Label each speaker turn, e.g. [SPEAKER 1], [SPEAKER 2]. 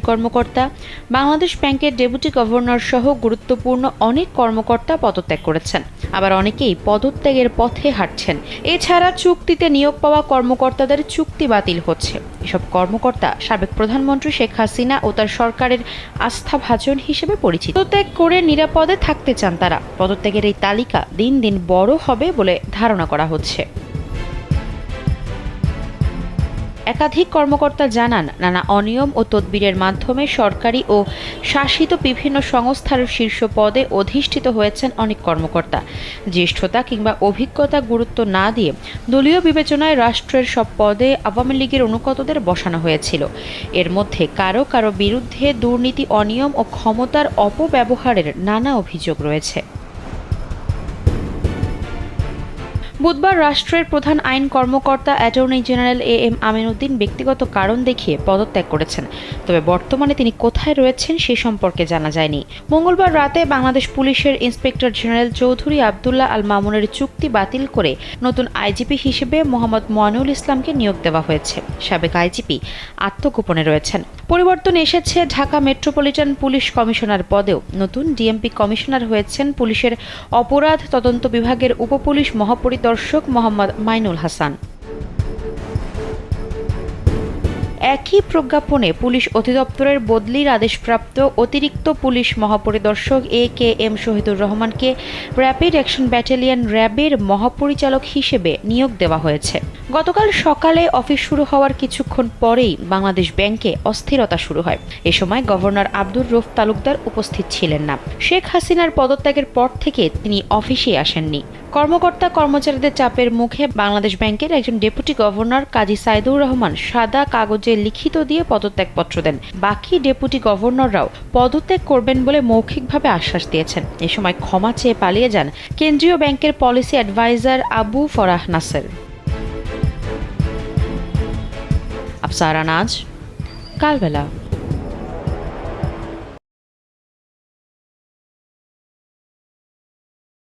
[SPEAKER 1] কর্মকর্তা, বাংলাদেশ ব্যাংকের deputy governor সহ গুরুত্বপূর্ণ অনেক কর্মকর্তা পদত্যাগ করেছেন। আবার অনেকেই পদত্যাগের পথে হাঁটছেন। এছাড়া চুক্তিতে নিয়োগ পাওয়া কর্মকর্তাদের চুক্তি বাতিল হচ্ছে। এসব কর্মকর্তা সাবেক প্রধানমন্ত্রী শেখ হাসিনা ও তার সরকারের আস্থাভাজন হিসেবে পরিচিত। পদত্যাগ করে নিরাপদে থাকতে চান তারা। পদত্যাগের এই তালিকা দিন দিন বড় হবে বলে ধারণা করা হচ্ছে। একাধিক কর্মকর্তা জানান, নানা অনিয়ম ও তদবিরের মাধ্যমে সরকারি ও শাসিত বিভিন্ন সংস্থার শীর্ষ পদে অধিষ্ঠিত হয়েছেন অনেক কর্মকর্তা। জ্যেষ্ঠতা কিংবা অভিজ্ঞতা গুরুত্ব না দিয়ে দলীয় বিবেচনায় রাষ্ট্রের সব পদে আওয়ামী লীগের অনুগতদের বসানো হয়েছিল। এর মধ্যে কারো কারো বিরুদ্ধে দুর্নীতি, অনিয়ম ও ক্ষমতার অপব্যবহারের নানা অভিযোগ রয়েছে। বুধবার রাষ্ট্রের প্রধান আইন কর্মকর্তা attorney general M Amin Uddin ব্যক্তিগত কারণ দেখিয়ে পদত্যাগ করেছেন। তবে বর্তমানে তিনি কোথায় রয়েছেন সে সম্পর্কে জানা যায়নি। মঙ্গলবার রাতে বাংলাদেশ পুলিশের ইন্সপেক্টর জেনারেল চৌধুরী আবদুল্লাহ আল মামুনের চুক্তি বাতিল করে নতুন আইজিপি হিসেবে মোহাম্মদ মইনুল ইসলামকে নিয়োগ দেওয়া হয়েছে। সাবেক আইজিপি আত্মগোপনে রয়েছেন। পরিবর্তন এসেছে ঢাকা মেট্রোপলিটন পুলিশ কমিশনার পদেও। নতুন ডিএমপি কমিশনার হয়েছেন পুলিশের অপরাধ তদন্ত বিভাগের উপপুলিশ মহাপরিদর্শক মোহাম্মদ মাইনুল হাসান। একই প্রজ্ঞাপনে পুলিশ অধিদপ্তরের বদলির আদেশপ্রাপ্ত অতিরিক্ত পুলিশ মহাপরিদর্শক এম শহীদুর রহমানকে র্যাপিড অ্যাকশন ব্যাটালিয়ন র্যাবের মহাপরিচালক হিসেবে নিয়োগ দেওয়া হয়েছে। গতকাল সকালে অফিস শুরু হওয়ার কিছুক্ষণ পরেই বাংলাদেশ ব্যাংকে অস্থিরতা শুরু হয়। এ সময় গভর্নর আব্দুর রউফ তালুকদার উপস্থিত ছিলেন না। শেখ হাসিনার পদত্যাগের পর থেকে তিনি অফিসে আসেননি। কর্মকর্তা কর্মচারীদের চাপের মুখে বাংলাদেশ ব্যাংকের একজন ডেপুটি গভর্নর কাজী সাইদুর রহমান সাদা কাগজে লিখিত দিয়ে পদত্যাগপত্র দেন। বাকি ডেপুটি গভর্নররাও পদত্যাগ করবেন বলে মৌখিকভাবে আশ্বাস দিয়েছেন। এ সময় ক্ষমা চেয়ে পালিয়ে যান কেন্দ্রীয় ব্যাংকের পলিসি অ্যাডভাইজার আবু ফরাহ নাসের। আফসারা নাজ, কালবেলা।